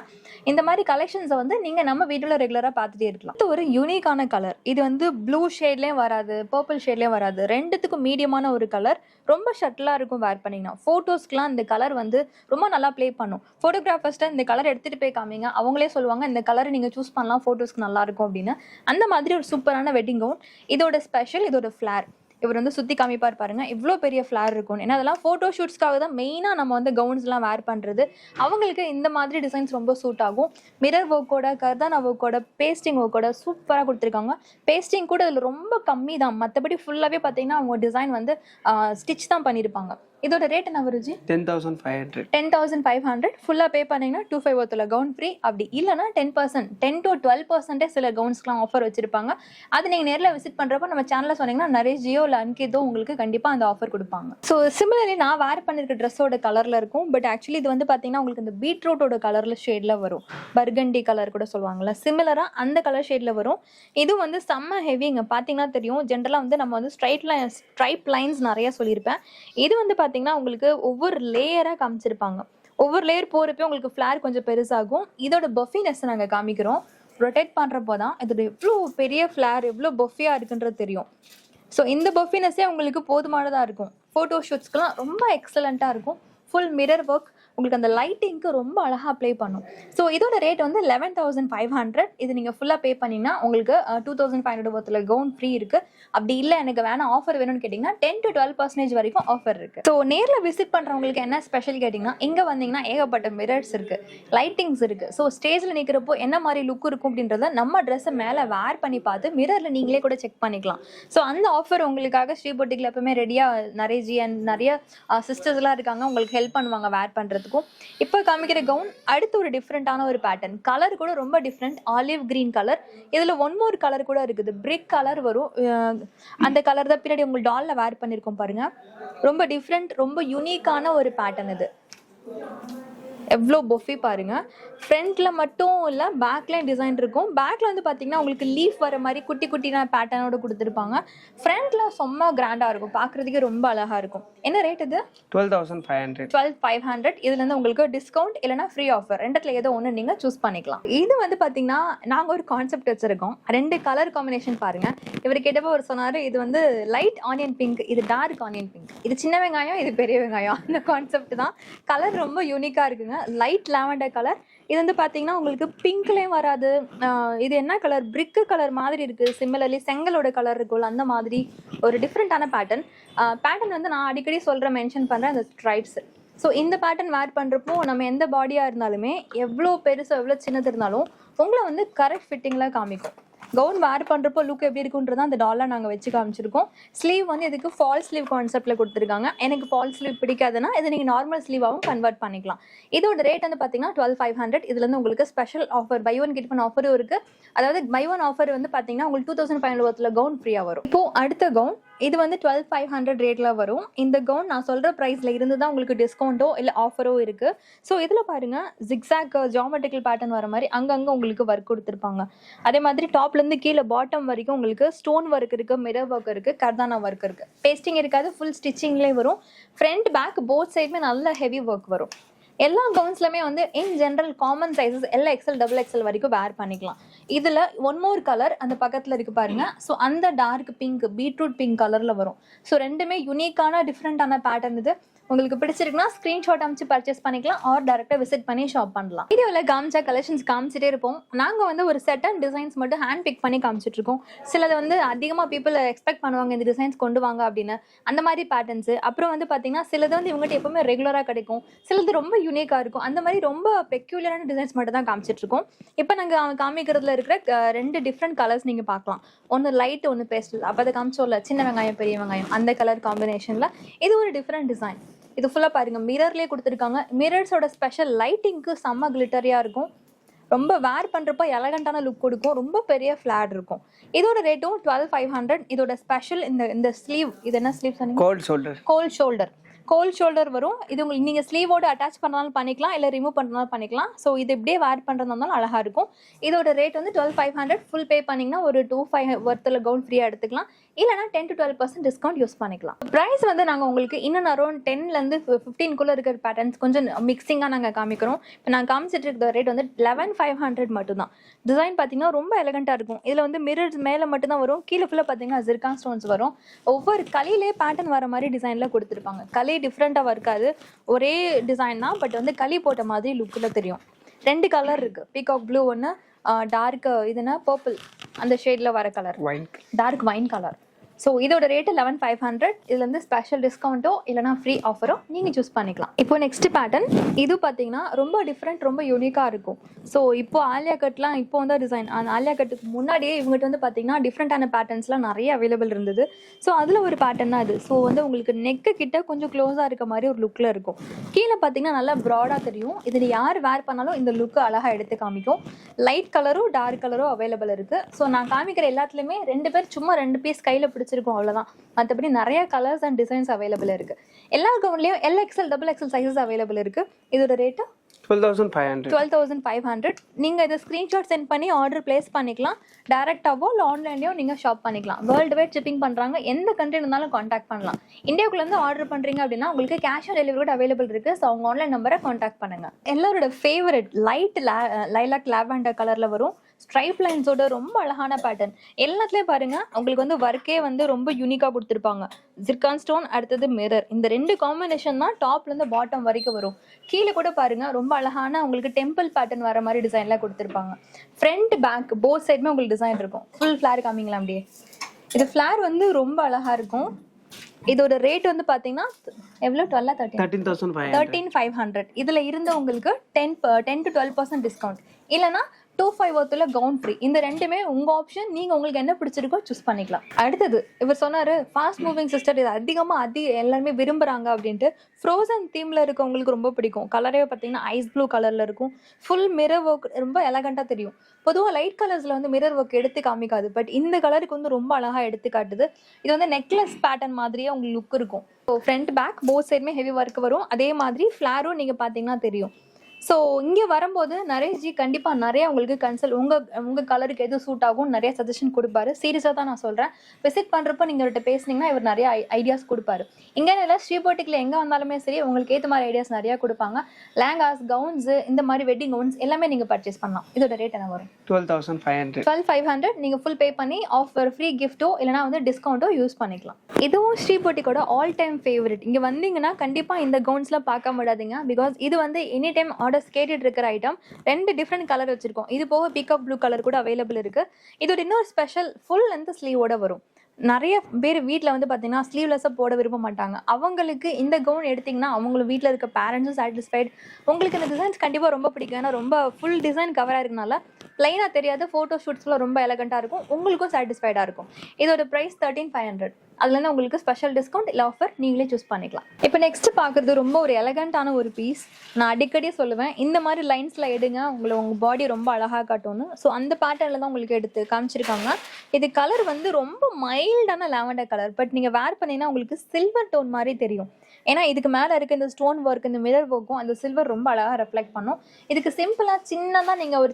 இந்த மாதிரி கலெக்ஷன்ஸை வந்து நீங்கள் நம்ம வீடியோவில் ரெகுலராக பார்த்துட்டே இருக்கலாம். இது ஒரு யூனிக்கான கலர். இது வந்து ப்ளூ ஷேட்லேயும் வராது, பர்பிள் ஷேட்லேயும் வராது, ரெண்டுத்துக்கும் மீடியமான ஒரு கலர். ரொம்ப ஷட்டிலாக இருக்கும் வேர் பண்ணிங்கன்னா. ஃபோட்டோஸ்க்குலாம் இந்த கலர் வந்து ரொம்ப நல்லா ப்ளே பண்ணும். ஃபோட்டோகிராஃபர்ஸ்ட்டை இந்த கலர் எடுத்துகிட்டு போய் காமிங்க, அவங்களே சொல்லுவாங்க இந்த கலர் நீங்கள் சூஸ் பண்ணலாம், ஃபோட்டோஸ்க்கு நல்லாயிருக்கும் அப்படின்னு. அந்த மாதிரி ஒரு சூப்பரான வெட்டிங் கவுன். இதோட ஸ்பெஷல் இதோட ஃப்ளார். இவர் வந்து சுற்றி காமிப்பார் பாருங்க, இவ்வளோ பெரிய ஃப்ளார் இருக்கும். ஏன்னா அதெல்லாம் ஃபோட்டோ ஷூட்ஸ்க்காக தான் மெயினாக நம்ம வந்து கவுன்ஸ்லாம் வேர் பண்ணுறது. அவங்களுக்கு இந்த மாதிரி டிசைன்ஸ் ரொம்ப சூட் ஆகும். மிரர் ஒர்க்கோட, கர்தானா ஒர்க்கோட, பேஸ்டிங் ஒர்க்கோட சூப்பராக கொடுத்துருக்காங்க. பேஸ்டிங் கூட இதில் ரொம்ப கம்மி தான். மற்றபடி ஃபுல்லாகவே பார்த்தீங்கன்னா அவங்க டிசைன் வந்து ஸ்டிச் தான் பண்ணியிருப்பாங்க. இதோட ரேட் என்ன வருது? 10,500. 10,500 ஃபுல்லாக பே பண்ணிங்கன்னா 25 ஒருத்தல கவுன் ஃப்ரீ. அப்படி இல்லைனா 10%, 10 to 12% சில கவுன்ஸ்க்குலாம் ஆஃபர் வச்சிருப்பாங்க. அது நீங்கள் நேரில் விசிட் பண்ணுறப்போ நம்ம சேனலில் சொன்னீங்கன்னா நிறைய ஜியோ இல்லை அன்கேதோ உங்களுக்கு கண்டிப்பாக அந்த ஆஃபர் கொடுப்பாங்க. ஸோ சிமிலர்லி நான் வேர் பண்ணியிருக்க ட்ரெஸ்ஸோட கலரில் இருக்கும். பட் ஆக்சுவலி இது வந்து பார்த்தீங்கன்னா உங்களுக்கு இந்த பீட்ரூட்டோட கலரில் ஷேடில் வரும். பர்கண்டி கலர் கூட சொல்லுவாங்கள்ல, சிமிலராக அந்த கலர் ஷேடில் வரும். இது வந்து செம்ம ஹெவிங்க. பார்த்தீங்கன்னா தெரியும். ஜென்ரலாக வந்து நம்ம வந்து ஸ்ட்ரைப் லைன்ஸ் நிறைய சொல்லியிருப்பேன். இது வந்து பார்த்தீங்கன்னா உங்களுக்கு ஒவ்வொரு லேயராக காமிச்சிருப்பாங்க. ஒவ்வொரு லேயர் போகிறப்ப உங்களுக்கு ஃப்ளார் கொஞ்சம் பெருசாகும். இதோட பஃபினஸ் நாங்கள் காமிக்கிறோம். ரொட்டேட் பண்ணுறப்போ தான் இதோட எவ்வளோ பெரிய ஃப்ளார், எவ்வளோ பஃபியாக இருக்குன்றது தெரியும். ஸோ இந்த பஃபினஸே உங்களுக்கு போதுமானதாக இருக்கும். ஃபோட்டோ ஷூட்ஸ்க்கெலாம் ரொம்ப எக்ஸலண்ட்டாக இருக்கும். ஃபுல் மிரர் ஒர்க் உங்களுக்கு அந்த லைட்டிங்க்கு ரொம்ப அழகாக ப்ளே பண்ணும். ஸோ இதோட ரேட் வந்து 11,500. இது நீங்கள் ஃபுல்லாக பே பண்ணிங்கன்னா உங்களுக்கு 2,500 ஒருத்தல கவுன் ஃப்ரீ இருக்குது. அப்படி இல்லை எனக்கு வேணாம் ஆஃபர் வேணும்னு கேட்டிங்கன்னா 10 to 12% வரைக்கும் ஆஃபர் இருக்குது. ஸோ நேரில் விசிட் பண்ணுறவங்களுக்கு என்ன ஸ்பெஷல் கேட்டிங்கன்னா, இங்கே வந்தீங்கன்னா ஏகப்பட்ட மிரர்ஸ் இருக்குது, லைட்டிங்ஸ் இருக்குது. ஸோ ஸ்டேஜில் நிற்கிறப்போ என்ன மாதிரி லுக் இருக்கும் அப்படின்றத நம்ம ட்ரெஸ்ஸை மேலே வேர் பண்ணி பார்த்து மிரரில் நீங்களே கூட செக் பண்ணிக்கலாம். ஸோ அந்த ஆஃபர் உங்களுக்காக ஸ்ரீ பொட்டிக்கில் எப்பவுமே ரெடியாக நிறைய அண்ட் நிறைய சிஸ்டர்ஸ்லாம் இருக்காங்க, உங்களுக்கு ஹெல்ப் பண்ணுவாங்க வேர் பண்ணுறது. இப்போ காமிக்கிற கவுன் அடுத்து ஒரு டிஃப்ரெண்டான ஒரு பேட்டர்ன். கலர் கூட ரொம்ப டிஃப்ரெண்ட், ஆலிவ் கிரீன் கலர். இதில் ஒன் மோர் கலர் கூட இருக்குது, பிரிக் கலர் வரும். அந்த கலர் தான் பின்னாடி உங்களுக்கு டாலில் வேர் பண்ணியிருக்கோம் பாருங்க. ரொம்ப டிஃப்ரெண்ட், ரொம்ப யூனிக்கான ஒரு பேட்டர்ன் இது. எவ்வளோ பொஃபி பாருங்க. ஃப்ரண்ட்ல மட்டும் இல்லை, பேக்லேயும் டிசைன் இருக்கும். பேக்ல வந்து பார்த்தீங்கன்னா உங்களுக்கு லீஃப் வர மாதிரி குட்டி குட்டியான பேட்டர்னோட கொடுத்துருப்பாங்க. ஃப்ரண்ட்ல செம்ம கிராண்டாக இருக்கும், பார்க்குறதுக்கே ரொம்ப அழகாக இருக்கும். என்ன ரேட் இது? 12,500. 12,500. இதுலேருந்து உங்களுக்கு டிஸ்கவுண்ட் இல்லைனா ஃப்ரீ ஆஃபர், ரெண்டுத்துல ஏதோ ஒன்று நீங்கள் சூஸ் பண்ணிக்கலாம். இது வந்து பார்த்தீங்கன்னா நாங்கள் ஒரு கான்செப்ட் வச்சுருக்கோம். 2 கலர் காம்பினேஷன் பாருங்க. இவர் கேட்டப்போ ஒரு சொன்னார், இது வந்து லைட் ஆனியன் பிங்க், இது டார்க் ஆனியன் பிங்க். இது சின்ன வெங்காயம், இது பெரிய வெங்காயம். அந்த கான்செப்ட் தான். கலர் ரொம்ப யூனிக்காக இருக்குங்க. Light lavender colour. இது வந்து பார்த்தீங்கன்னா உங்களுக்கு பிங்க்லேயும் வராது. இது என்ன கலர்? பிரிக்கு கலர் மாதிரி இருக்குது. சிமிலர்லி செங்கலோட கலர் இருக்கும்ல, அந்த மாதிரி ஒரு டிஃப்ரெண்ட்டான பேட்டர்ன். வந்து நான் அடிக்கடி மென்ஷன் பண்ணுறேன், அந்த ஸ்ட்ரைப்ஸ். ஸோ இந்த பேட்டர்ன் வேர் பண்ணுறப்போ நம்ம எந்த பாடியாக இருந்தாலுமே, எவ்வளோ பெருசோ எவ்வளோ சின்னது இருந்தாலும் உங்களை வந்து கரெக்ட் ஃபிட்டிங்கில் காமிக்கும். கவுன் வேர் பண்ணுறப்போ லுக் எப்படி இருக்குன்றது அந்த டாலாக நாங்கள் வச்சு காமிச்சிருக்கோம். ஸ்லீவ் வந்து இதுக்கு ஃபால் ஸ்லீவ் கான்செப்டில் கொடுத்துருக்காங்க. எனக்கு ஃபால் ஸ்லீவ் பிடிக்காதுன்னா இதை நீங்கள் நார்மல் ஸ்லீவாகவும் கன்வெர்ட் பண்ணிக்கலாம். இதோட ரேட் வந்து பார்த்தீங்கன்னா 12,500. இதுலேருந்து உங்களுக்கு special offer, buy one get one ஆஃபரும் இருக்குது. அதாவது பை ஒன் ஆஃபர் வந்து பார்த்தீங்கன்னா உங்களுக்கு 2,500 ஒருத்தல கவுன் ஃப்ரீயாக வரும். இப்போது அடுத்த கவுன் இது வந்து 12,500 ரேட்டில் வரும். இந்த கவுன் நான் சொல்கிற ப்ரைஸில் இருந்து தான் உங்களுக்கு டிஸ்கவுண்ட்டோ இல்லை ஆஃபரோ இருக்குது. ஸோ இதில் பாருங்கள், ஜிக்ஸாக் ஜியாமெட்ரிக்கல் பேட்டர்ன் வர மாதிரி அங்கங்கே உங்களுக்கு ஒர்க் கொடுத்துருப்பாங்க. அதே மாதிரி டாப்லேருந்து கீழே பாட்டம் வரைக்கும் உங்களுக்கு ஸ்டோன் ஒர்க் இருக்குது, மிரர் ஒர்க் இருக்குது, கர்தானா ஒர்க் இருக்குது. பேஸ்டிங் இருக்காது, ஃபுல் ஸ்டிச்சிங்லேயே வரும். ஃப்ரண்ட் பேக் போத் சைடுமே நல்ல ஹெவி ஒர்க் வரும். எல்லா கவுன்ஸ்லையுமே வந்து in general common sizes LXL XXL வரைக்கும் வேர் பண்ணிக்கலாம். இதில் ஒன் மோர் கலர் அந்த பக்கத்தில் இருக்குது பாருங்கள். ஸோ அந்த டார்க் பிங்க், பீட்ரூட் பிங்க் கலரில் வரும். ஸோ ரெண்டுமே யூனிக்கான டிஃப்ரெண்ட்டான பேட்டர்ன் இது. உங்களுக்கு பிடிச்சிருக்குன்னா ஸ்க்ரீன்ஷாட் அமைச்சு பர்ச்சேஸ் பண்ணிக்கலாம் ஆர் டேரெக்டாக விசிட் பண்ணி ஷாப் பண்ணலாம். வீடியோவில் காமிச்சா கலெக்ஷன்ஸ் காமிச்சிட்டே இருப்போம். நாங்கள் வந்து ஒரு செட் அண்ட் டிசைன்ஸ் மட்டும் ஹேண்ட் பிக் பண்ணி காமிச்சிட்டு இருக்கோம். சிலது வந்து அதிகமாக பீப்புள் எக்ஸ்பெக்ட் பண்ணுவாங்க இந்த டிசைன்ஸ் கொண்டு வாங்க அப்படின்னு, அந்த மாதிரி பேட்டர்ன்ஸ். அப்புறம் வந்து பார்த்தீங்கன்னா சிலது வந்து இவங்ககிட்ட எப்பவுமே ரெகுலராக கிடைக்கும், சிலது ரொம்ப யூனிக்காக இருக்கும். அந்த மாதிரி ரொம்ப பெக்யூலரான டிசைன்ஸ் மட்டும் தான் காமிச்சிட்டு இருக்கோம். இப்போ நாங்கள் காமிக்கிறதுல இருக்கிற 2 டிஃப்ரெண்ட் கலர்ஸ் நீங்கள் பார்க்கலாம். ஒன்று லைட், ஒன்று பேஸ்டல். அப்போ அதை காமிச்சோம்ல சின்ன வெங்காயம் பெரிய வெங்காயம், அந்த கலர் காம்பினேஷனில் இது ஒரு டிஃப்ரெண்ட் டிசைன். இது ஃபுல்லாக பாருங்கள் மிரர்லேயே கொடுத்துருக்காங்க. மிரர்ஸோட ஸ்பெஷல் லைட்டிங்க்கு செம்ம கிளிட்டரியாக இருக்கும். ரொம்ப வேர் பண்ணுறப்ப எலகண்டான லுக் கொடுக்கும். ரொம்ப பெரிய ஃப்ளாட் இருக்கும். இதோட ரேட்டும் 12,500. இதோட ஸ்பெஷல் இந்த ஸ்லீவ், இது என்ன ஸ்லீவ் சொன்னீங்க? கோல்ட் ஷோல்டர் வரும். இது உங்களுக்கு நீங்கள் ஸ்லீவோட அட்டாச் பண்ணாலும் பண்ணிக்கலாம், இல்லை ரிமூவ் பண்ணுறதுனாலும் பண்ணிக்கலாம். ஸோ இது இப்படியே வேர் பண்ணுறதுனாலும் அழகாக இருக்கும். இதோட ரேட் வந்து 12,500. ஃபுல் பே பண்ணிங்கன்னா ஒரு 2,500 ஒர்த்தில் கவுன் ஃப்ரீயாக எடுத்துக்கலாம், இல்லைனா 10 to 12% டிஸ்கவுண்ட் யூஸ் பண்ணிக்கலாம். ப்ரைஸ் வந்து நாங்கள் உங்களுக்கு இன்னும் அரௌண்ட் 10லேருந்து 15 இருக்கிற பேட்டர்ன்ஸ் கொஞ்சம் மிக்சிங்காக நாங்கள் காமிக்கிறோம். இப்போ நாங்கள் காமிச்சிட்டு இருக்கிற ரேட் வந்து 11,500 மட்டும்தான். டிசைன் பார்த்தீங்கன்னா ரொம்ப எலகண்ட்டாக இருக்கும். இதில் வந்து மிரர்ஸ் மேலே மட்டும்தான் வரும், கீழே ஃபுல்லாக பார்த்தீங்கன்னா ஜிர்கான் ஸ்டோன்ஸ் வரும். ஒவ்வொரு களியிலே பேட்டர்ன் வர மாதிரி டிசைனில் கொடுத்துருப்பாங்க. களி டிஃப்ரெண்ட்டாக இருக்காது, ஒரே டிசைன் தான், பட் வந்து களி போட்ட மாதிரி லுக்கில் தெரியும். 2 கலர் இருக்குது, பீகாக் ப்ளூ ஒன்று, டார்க் இதுனா பர்பிள் அந்த ஷேடில் வர colour, dark wine colour. So இதோட ரேட்டு 11,500. இதுல இருந்து ஸ்பெஷல் டிஸ்கவுண்ட்டோ இல்லைனா ஃப்ரீ ஆஃபரோ நீங்கள் சூஸ் பண்ணிக்கலாம். இப்போ நெக்ஸ்ட் பேட்டர்ன் இது பார்த்தீங்கன்னா ரொம்ப டிஃப்ரெண்ட், ரொம்ப யூனிக்காக இருக்கும். ஸோ இப்போ ஆலியா கட்லாம் இப்போ வந்து டிசைன், அந்த ஆலியா கட்டுக்கு முன்னாடியே இவங்ககிட்ட வந்து பார்த்தீங்கன்னா டிஃப்ரெண்டான பேட்டர்ன்ஸ்லாம் நிறைய அவைலபிள் இருந்தது. ஸோ அதில் ஒரு பேட்டர்ன் தான் இது. ஸோ வந்து உங்களுக்கு நெக்கு கிட்ட கொஞ்சம் க்ளோஸாக இருக்க மாதிரி ஒரு லுக்கில் இருக்கும். கீழே பார்த்தீங்கன்னா நல்லா ப்ராடாக தெரியும். இதில் யார் வேர் பண்ணாலும் இந்த லுக்கு அழகாக எடுத்து காமிக்கும். லைட் கலரும் டார்க் கலரும் அவைலபிள் இருக்குது. ஸோ நான் காமிக்கிற எல்லாத்துலேயுமே 2 பேர் சும்மா 2 பீஸ் கையில் பிடிச்சிருக்கும், அவ்வளோதான். மற்றபடி நிறைய கலர்ஸ் அண்ட் டிசைன்ஸ் அவைலபிள் இருக்குது. எல்லா கவுன்லேயும் LXL XXL சைஸஸ் அவைலபிள் இருக்குது. இதோட ரேட்டு 12,500. நீங்கள் இதை ஸ்க்ரீன்ஷாட் சென்ட் பண்ணி ஆர்டர் பிளேஸ் பண்ணிக்கலாம். டேரெக்டாவோ இல்லை ஆன்லைன்லேயோ நீங்கள் ஷாப் பண்ணிக்கலாம். வேர்ல்டு வைட் ஷிப்பிங் பண்ணுறாங்க, எந்த கண்ட்ரி இருந்தாலும் காண்டாக்ட் பண்ணலாம். இந்தியாவுக்குள்ளேருந்து ஆர்டர் பண்ணுறீங்க அப்படின்னா உங்களுக்கு கேஷ் ஆன் டெலிவரி கூட அவைலபிள் இருக்குது. ஸோ அவங்க ஆன்லைன் நம்பரை காண்டாக்ட் பண்ணுங்கள். எல்லாரோட ஃபேவரட் லைட் லைலாக் லாவெண்டர் கலரில் வரும். ஸ்ட்ரைப் லைன்ஸோட ரொம்ப அழகான பேட்டர்ன். எல்லாத்துலேயும் பாருங்கள் உங்களுக்கு வந்து ஒர்க்கே வந்து ரொம்ப யூனிக்காக கொடுத்துருப்பாங்க. ஜிர்கான் ஸ்டோன், அடுத்தது மிரர், இந்த 2 காம்பினேஷன் தான் டாப்லேருந்து பாட்டம் வரைக்கும் வரும். கீழே கூட பாருங்கள் ரொம்ப அழகான உங்களுக்கு டெம்பிள் பேட்டர்ன் வர மாதிரி டிசைன்லாம் கொடுத்துருப்பாங்க. ஃப்ரண்ட் பேக் போத் சைடுமே உங்களுக்கு டிசைன் இருக்கும். ஃபுல் ஃப்ளார் காமிங்களா அப்படியே. இது ஃப்ளார் வந்து ரொம்ப அழகாக இருக்கும். இதோட ரேட் வந்து பார்த்தீங்கன்னா எவ்வளோ? 13,500. இதில் இருந்து உங்களுக்கு 10 to 12% டிஸ்கவுண்ட், இல்லைனா 2,500 ஒர்த்தில் கவுன் ஃப்ரீ. இந்த ரெண்டுமே உங்கள் ஆப்ஷன். நீங்கள் உங்களுக்கு என்ன பிடிச்சிருக்கோ சூஸ் பண்ணிக்கலாம். அடுத்தது இவர் சொன்னார் ஃபாஸ்ட் மூவிங் சிஸ்டர், இது அதிகமாக எல்லாருமே விரும்புகிறாங்க அப்படின்ட்டு. ஃப்ரோசன் தீமில் இருக்கவங்களுக்கு ரொம்ப பிடிக்கும். கலரே பார்த்தீங்கன்னா ஐஸ் ப்ளூ கலரில் இருக்கும். ஃபுல் மிரர் ஒர்க் ரொம்ப எலகண்ட்டாக தெரியும். பொதுவாக லைட் கலர்ஸில் வந்து மிரர் ஒர்க் எடுத்து காமிக்காது, பட் இந்த கலருக்கு வந்து ரொம்ப அழகாக எடுத்து காட்டுது. இது வந்து நெக்லஸ் பேட்டர்ன் மாதிரியே உங்களுக்கு லுக் இருக்கும். ஸோ ஃப்ரண்ட் பேக் போத் சைடுமே ஹெவி ஒர்க் வரும். அதே மாதிரி ஃப்ளாரும் நீங்கள் பார்த்தீங்கன்னா தெரியும். ஸோ இங்கே வரும்போது நரேஷ்ஜி கண்டிப்பாக நிறைய உங்களுக்கு உங்கள் கலருக்கு எது சூட் ஆகும் நிறைய சஜஷன் கொடுப்பாரு. சீரியஸாக தான் நான் சொல்கிறேன். விசிட் பண்ணுறப்போ நீங்கள் அவர்கிட்ட பேசுனீங்கன்னா இவர் நிறைய ஐடியாஸ் கொடுப்பாரு. இங்கே இல்லை ஸ்ரீபோட்டிக்கில் எங்கே வந்தாலுமே சரி உங்களுக்கு ஏற்ற மாதிரி ஐடியாஸ் நிறையா கொடுப்பாங்க. லேங்காஸ், கவுன்ஸு, இந்த மாதிரி வெட்டிங் கவுன்ஸ் எல்லாமே நீங்கள் பர்ச்சேஸ் பண்ணலாம். இதோட ரேட் என்ன வரும்? 12,500. நீங்கள் ஃபுல் பே பண்ணி ஆஃபர் ஃப்ரீ கிஃப்ட்டோ இல்லைனா வந்து டிஸ்கவுண்ட்டோ யூஸ் பண்ணிக்கலாம். இதுவும் ஸ்ரீபோட்டிக்கோட ஆல் டைம் ஃபேவரட். இங்கே வந்தீங்கன்னா கண்டிப்பாக இந்த கவுன்ஸ்லாம் பார்க்க முடியாதுங்க. பிகாஸ் இது வந்து எனி டைம் ஆர்டர்ஸ் கேட்டுட்டு இருக்கிற ஐட்டம். 2 டிஃப்ரெண்ட் கலர் வச்சிருக்கோம். இது போக பீகாக் ப்ளூ கலர் கூட அவைலபிள் இருக்கு. இதோட இன்னொரு ஸ்பெஷல் ஃபுல் லென்த் ஸ்லீவோட வரும். நிறைய பேர் வீட்டில் வந்து பார்த்தீங்கன்னா ஸ்லீவ்லெஸ்ஸாக போட விரும்ப மாட்டாங்க. அவங்களுக்கு இந்த கவுன் எடுத்திங்கன்னா அவங்களும் வீட்டில் இருக்க பேரண்ட்ஸும் சாட்டிஸ்ஃபைட். உங்களுக்கு இந்த டிசைன்ஸ் கண்டிப்பாக ரொம்ப பிடிக்கும். ஏன்னா ரொம்ப ஃபுல் டிசைன் கவராக இருக்கனால ப்ளைனாக தெரியாது. ஃபோட்டோ ஷூட்ஸ்லாம் ரொம்ப எலகண்ட்டாக இருக்கும். உங்களுக்கும் சாட்டிஸ்ஃபைடாக இருக்கும். இதோட ப்ரைஸ் 13,500. அதுலேருந்து உங்களுக்கு ஸ்பெஷல் டிஸ்கவுண்ட் இல்லை ஆஃபர் நீங்களே சூஸ் பண்ணிக்கலாம். இப்போ நெக்ஸ்ட் பார்க்குறது ரொம்ப ஒரு எலகண்ட்டான ஒரு பீஸ். நான் அடிக்கடி சொல்லுவேன் இந்த மாதிரி லைன்ஸில் எடுங்க, உங்கள் பாடி ரொம்ப அழகாக காட்டும்னு. ஸோ அந்த பேட்டர்னில் தான் உங்களுக்கு எடுத்து காமிச்சிருக்காங்க. இது கலர் வந்து ரொம்ப மைல்டான லாவெண்டர் கலர். பட் நீங்கள் வேர் பண்ணிங்கன்னா உங்களுக்கு சில்வர் டோன் மாதிரி தெரியும். ஏன்னா இதுக்கு மேலே இருக்க இந்த ஸ்டோன் ஒர்க், இந்த மிரர் ஒர்க்கும் அந்த சில்வர் ரொம்ப அழகாக ரெஃப்ளெக்ட் பண்ணும். இதுக்கு சிம்பிளாக சின்னதாக நீங்கள் ஒரு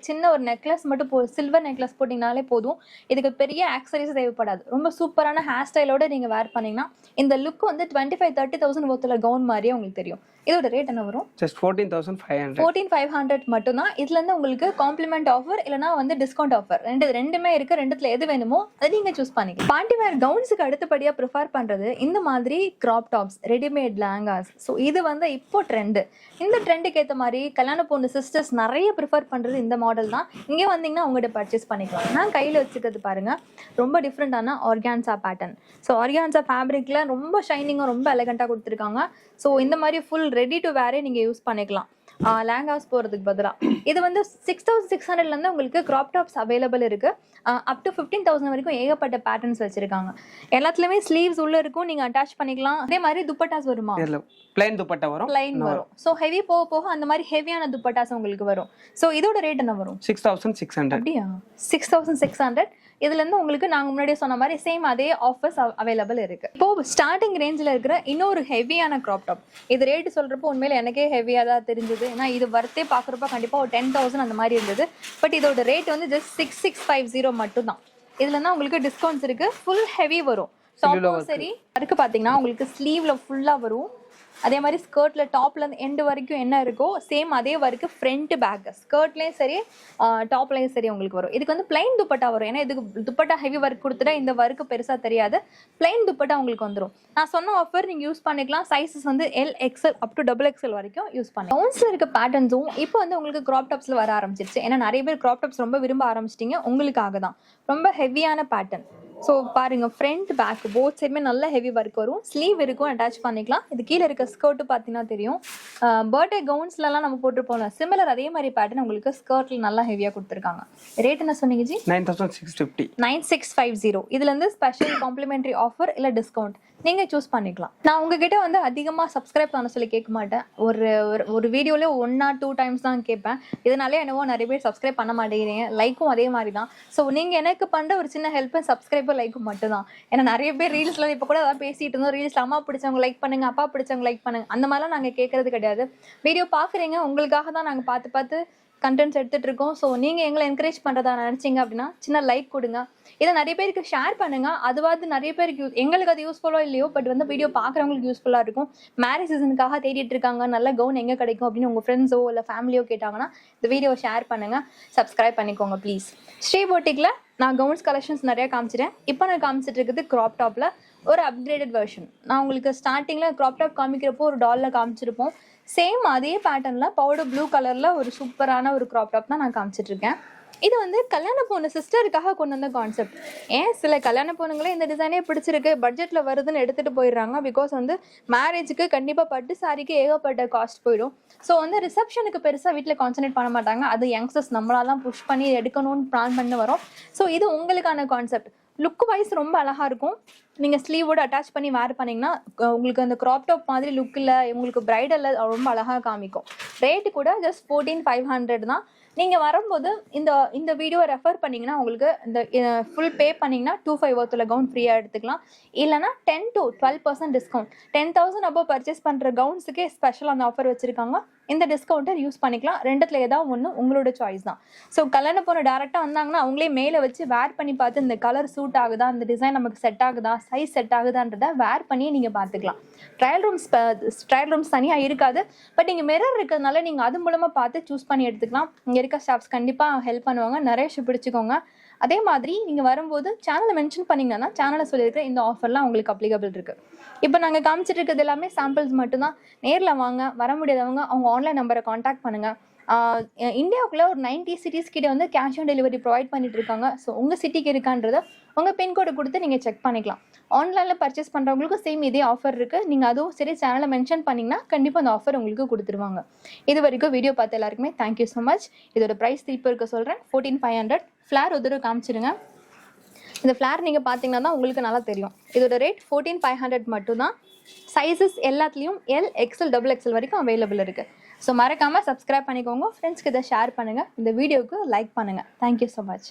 நெக்லஸ் மட்டும் சில்வர் நெக்லஸ் போட்டிங்கனாலே போதும். இதுக்கு பெரிய ஆக்சரிஸ் தேவைப்படாது. ரொம்ப சூப்பரான ஹேர் ஸ்டைலோட நீங்கள் வேர் பண்ணிங்கன்னா இந்த லுக் வந்து 25,000-30,000 ஒருத்தல கவுன் மாதிரியே உங்களுக்கு தெரியும். இதோட ரேட் என்ன வரும்? ஜஸ்ட் 14,500. 14,500 மட்டும் தான். இதுல இருந்து உங்களுக்கு காம்ப்ளிமெண்ட் ஆஃபர் இல்லனா வந்து டிஸ்கவுண்ட் ஆஃபர் ரெண்டுமே இருக்கு. ரெண்டுத்துல எது வேணுமோ அதை நீங்க சூஸ் பண்ணிக்கலாம். பார்ட்டி வேர் கவுன்ஸ்க்கு அடுத்தபடியா ப்ரிஃபர் பண்றது இந்த மாதிரி crop tops, readymade lehengas. So இது வந்து இப்போ ட்ரெண்ட். இந்த ட்ரெண்டுக்கு ஏற்ற மாதிரி கல்யாண பொண்ணு சிஸ்டர்ஸ் நிறைய ப்ரிஃபர் பண்றது இந்த மாடல் தான். இங்கே வந்தீங்கன்னா உங்கள்கிட்ட பர்ச்சேஸ் பண்ணிக்கலாம். நான் கையில் வச்சுக்கிறது பாருங்க, ரொம்ப டிஃப்ரெண்டான ஆர்கான்சா பேட்டர்ன். ஸோ ஆர்கான்சா ஃபேப்ரிக்ல ரொம்ப ஷைனிங்காக ரொம்ப எலகண்டாக கொடுத்துருக்காங்க. ஸோ இந்த மாதிரி ஃபுல் ரெடி டு வேரே நீங்கள் யூஸ் பண்ணிக்கலாம் லேங்காஸ் போகிறதுக்கு பதிலாக. இது வந்து 6,600லேருந்து உங்களுக்கு கிராப் டாப்ஸ் அவைலபிள் இருக்குது. அப் டு 15,000 வரைக்கும் ஏகப்பட்ட பேட்டர்ன்ஸ் வச்சுருக்காங்க. எல்லாத்துலேயுமே ஸ்லீவ்ஸ் உள்ளே இருக்கும், நீங்கள் அட்டாச் பண்ணிக்கலாம். அதே மாதிரி துப்பட்டாஸ் வருமா? பிளைன் துப்பட்டா வரும். பிளைன் வரும். ஸோ ஹெவி போக போக அந்த மாதிரி ஹெவியான துப்பட்டாஸ் உங்களுக்கு வரும். ஸோ இதோட ரேட் என்ன வரும்? 6,600. அப்படியா? 6,600. இதுலேருந்து உங்களுக்கு நாங்கள் முன்னாடியே சொன்ன மாதிரி சேம் அதே ஆஃபர்ஸ் அவைலபிள் இருக்கு. இப்போ ஸ்டார்டிங் ரேஞ்சில் இருக்கிற இன்னொரு ஹெவியான கிராப் டாப். இது ரேட் சொல்கிறப்போ உண்மையில எனக்கே ஹெவியாக தான் தெரிஞ்சது. ஏன்னா இது வர்த்தே பார்க்குறப்ப கண்டிப்பாக ஒரு 10,000 அந்த மாதிரி இருந்தது. பட் இதோட ரேட் வந்து ஜஸ்ட் 6,650 மட்டும் தான். இதுல தான் உங்களுக்கு டிஸ்கவுண்ட்ஸ் இருக்கு. ஃபுல் ஹெவி வரும். டாப்பும் சரி இருக்கு. பார்த்தீங்கன்னா உங்களுக்கு ஸ்லீவ்ல ஃபுல்லாக வரும். அதே மாதிரி ஸ்கர்ட்ல டாப்ல இருந்து எண்டு வரைக்கும் என்ன இருக்கோ சேம் அதே வரைக்கும் ஃப்ரண்ட் பேக் ஸ்கர்ட்லேயும் சரி டாப்லையும் சரி உங்களுக்கு வரும். இதுக்கு வந்து பிளைன் துப்பட்டா வரும். ஏன்னா இதுக்கு துப்பட்டா ஹெவி ஒர்க் கொடுத்துட்டா இந்த ஒர்க்கு பெருசாக தெரியாது. பிளைன் துப்பட்டா உங்களுக்கு வந்துடும். நான் சொன்ன ஆஃபர் நீங்கள் யூஸ் பண்ணிக்கலாம். சைஸஸ் வந்து L, XL up to XXL வரைக்கும் யூஸ் பண்ணலாம். கவுன்ஸில் இருக்க பேட்டர்ன்ஸும் இப்போ வந்து உங்களுக்கு கிராப் டாப்ஸில் வர ஆரம்பிச்சிருச்சு. ஏன்னா நிறைய பேர் கிராப் டாப்ஸ் ரொம்ப விரும்ப ஆரம்பிச்சிட்டிங்க. உங்களுக்காக தான் ரொம்ப ஹெவியான பேட்டர்ன். ஸோ பாருங்க, ஃப்ரண்ட் பேக் போத் சைடுமே நல்ல ஹெவி ஒர்க் வரும். ஸ்லீவ் இருக்கும், அட்டாச் பண்ணிக்கலாம். இது கீழே இருக்க ஸ்கர்ட்டு பார்த்தீங்கன்னா தெரியும். பர்த்டே கவுன்ஸ்லாம் நம்ம போட்டுருப்போம்ல, சிமிலர் அதே மாதிரி பேட்டர்ன் உங்களுக்கு ஸ்கர்ட்ல நல்லா ஹெவியாக கொடுத்துருக்காங்க. ரேட் என்ன சொன்னீங்க ஜி? 9,650. 9,650. இதுலேருந்து ஸ்பெஷல் காம்ப்ளிமெண்ட்ரி ஆஃபர் இல்லை டிஸ்கவுண்ட் நீங்கள் சூஸ் பண்ணிக்கலாம். நான் உங்ககிட்ட வந்து அதிகமாக சப்ஸ்கிரைப் பண்ண சொல்லி கேட்க மாட்டேன். ஒரு வீடியோலேயே 1 or 2 times தான் கேட்பேன். இதனாலே என்னவோ நிறைய பேர் சப்ஸ்கிரைப் பண்ண மாட்டேங்கிறீங்க. லைக்கும் அதே மாதிரி தான். ஸோ நீங்கள் எனக்கு பண்ணுற ஒரு சின்ன ஹெல்ப் சப்ஸ்கிரைபர் லைக்கும் மட்டும் தான். ஏன்னா நிறைய பேர் ரீல்ஸில் இப்போ கூட அதான் பேசிகிட்டு இருந்தோம். ரீல்ஸில் அம்மா பிடிச்சவங்க லைக் பண்ணுங்க, அப்பா பிடிச்சவங்க லைக் பண்ணுங்க, அந்த மாதிரிலாம் நாங்கள் கேட்கறது கிடையாது. வீடியோ பார்க்குறீங்க, உங்களுக்காக தான் நாங்கள் பார்த்து கண்டென்ட்ஸ் எடுத்துகிட்டு இருக்கோம். ஸோ நீங்கள் எங்களை என்கரேஜ் பண்ணுறதா நினச்சிங்க அப்படின்னா சின்ன லைக் கொடுங்க. இதை நிறைய பேருக்கு ஷேர் பண்ணுங்கள். அதுவாது நிறைய பேருக்கு எங்களுக்கு அது யூஸ்ஃபுல்லோ இல்லையோ, பட் வந்து வீடியோ பார்க்குறவங்களுக்கு யூஸ்ஃபுல்லாக இருக்கும். மேரேஜ் சீசனுக்காக தேடிட்டு இருக்காங்க, நல்ல கவுன் எங்கே கிடைக்கும் அப்படின்னு உங்கள் ஃப்ரெண்ட்ஸோ இல்லை ஃபேமிலியோ கேட்டாங்கன்னா இந்த வீடியோ ஷேர் பண்ணுங்கள். சப்ஸ்கிரைப் பண்ணிக்கோங்க ப்ளீஸ். ஸ்ரீ போட்டிக்கில் நான் கவுன்ஸ் கலெக்ஷன்ஸ் நிறையா காமிச்சிட்டேன். இப்போ நான் காமிச்சிட்டு இருக்குது க்ராப் டாப்பில் ஒரு அப்கிரேடட் வெர்ஷன். நான் உங்களுக்கு ஸ்டார்டிங்கில் க்ராப் டாப் காமிக்கிறப்போ ஒரு டாலில் காமிச்சிருப்போம். சேம் அதே பேட்டர்னில் பவுடர் ப்ளூ கலரில் ஒரு சூப்பரான ஒரு க்ராப் டாப் தான் நான் காமிச்சிட்ருக்கேன். இது வந்து கல்யாண பொண்ணு சிஸ்டருக்காக கொண்டு வந்த கான்செப்ட். ஏன் சில கல்யாண பொண்ணுங்களே இந்த டிசைனே பிடிச்சிருக்கு, பட்ஜெட்டில் வருதுன்னு எடுத்துகிட்டு போயிடுறாங்க. பிகாஸ் வந்து மேரேஜுக்கு கண்டிப்பாக பட்டு சாரிக்கு ஏகப்பட்ட காஸ்ட் போயிடும். ஸோ வந்து ரிசப்ஷனுக்கு பெருசாக வீட்டில் கான்சன்ட்ரேட் பண்ண மாட்டாங்க. அது யங்ஸ்டர்ஸ் நம்மளாலாம் புஷ் பண்ணி எடுக்கணும்னு பிளான் பண்ணி வரோம். ஸோ இது உங்களுக்கான கான்செப்ட். லுக் வைஸ் ரொம்ப அழகாக இருக்கும். நீங்கள் ஸ்லீவோடு அட்டாச் பண்ணி வேர் பண்ணிங்கன்னா உங்களுக்கு அந்த க்ராப் டாப் மாதிரி லுக்கில் உங்களுக்கு பிரைடலில் ரொம்ப அழகாக காமிக்கும். ரேட்டு கூட ஜஸ்ட் 14,500 தான். நீங்கள் வரும்போது இந்த வீடியோவை ரெஃபர் பண்ணிங்கன்னா உங்களுக்கு இந்த ஃபுல் பே பண்ணிங்கன்னா 2,500 ஒருத்தல கவுன் ஃப்ரீயாக எடுத்துக்கலாம். இல்லைனா 10 to 12% டிஸ்கவுண்ட். 10,000 above பர்ச்சேஸ் பண்ணுற கவுன்ஸுக்கே ஸ்பெஷல் அந்த ஆஃபர் வச்சுருக்காங்க. இந்த டிஸ்கவுண்ட்டை யூஸ் பண்ணிக்கலாம். ரெண்டுத்துல ஏதாவது ஒன்று உங்களோட சாய்ஸ் தான். ஸோ கல்யாண பொண்ணு டேரெக்டாக வந்தாங்கன்னா அவங்களே மேலே வச்சு வேர் பண்ணி பார்த்து இந்த கலர் சூட் ஆகுதா, இந்த டிசைன் நமக்கு செட் ஆகுதா, சைஸ் செட் ஆகுதான்றதை வேர் பண்ணி நீங்கள் பார்த்துக்கலாம். ட்ரையல் ரூம்ஸ் தனியாக இருக்காது. பட் நீங்கள் மிரர் இருக்கிறதுனால நீங்கள் அது மூலமாக பார்த்து சூஸ் பண்ணி எடுத்துக்கலாம். இங்கே இருக்க ஸ்டாஃப்ஸ் கண்டிப்பாக ஹெல்ப் பண்ணுவாங்க. நிறைய பிடிச்சிக்கோங்க. அதே மாதிரி நீங்கள் வரும்போது சேனலை மென்ஷன் பண்ணிங்கன்னா சேனலை சொல்லியிருக்கிற இந்த ஆஃபர்லாம் உங்களுக்கு அப்ளிகபிள் இருக்குது. இப்போ நாங்கள் காமிச்சிட்டு இருக்கிறது எல்லாமே சாம்பிள்ஸ் மட்டும்தான். நேரில் வாங்க. வர முடியாதவங்க அவங்க ஆன்லைன் நம்பரை காண்டாக்ட் பண்ணுங்கள். இந்தியாவுக்குள்ளே ஒரு 90 cities கிட்ட வந்து கேஷ் ஆன் டெலிவரி ப்ரொவைட் பண்ணிட்டு இருக்காங்க. ஸோ உங்கள் சிட்டிக்கு இருக்கான்றதை உங்கள் பின்கோடு கொடுத்து நீங்கள் செக் பண்ணிக்கலாம். ஆன்லைனில் பர்ச்சேஸ் பண்ணுறவங்களுக்கு சேம் இதே ஆஃபர் இருக்குது. நீங்கள் அதுவும் சரி சேனலை மென்ஷன் பண்ணிங்கன்னா கண்டிப்பாக அந்த ஆஃபர் உங்களுக்கு கொடுத்துருவாங்க. இது வரைக்கும் வீடியோ பார்த்த எல்லாருக்குமே தேங்க்யூ ஸோ மச். இதோட ப்ரைஸ் திருப்பி இருக்க சொல்கிறேன், 14,500. ஃப்ளார் ஒரு காமிச்சிடுங்க. இந்த ஃப்ளார் நீங்கள் பார்த்தீங்கன்னா தான் உங்களுக்கு நல்லா தெரியும். இதோட ரேட் 14,500 மட்டும்தான். சைஸஸ் எல்லாத்துலேயும் எல், எக்ஸ்எல், XXL வரைக்கும் அவைலபிள் இருக்குது. ஸோ மறக்காமல் சப்ஸ்கிரைப் பண்ணிக்கோங்க. ஃப்ரெண்ட்ஸ்க்கு இதை ஷேர் பண்ணுங்கள். இந்த வீடியோவுக்கு லைக் பண்ணுங்கள். Thank you so much.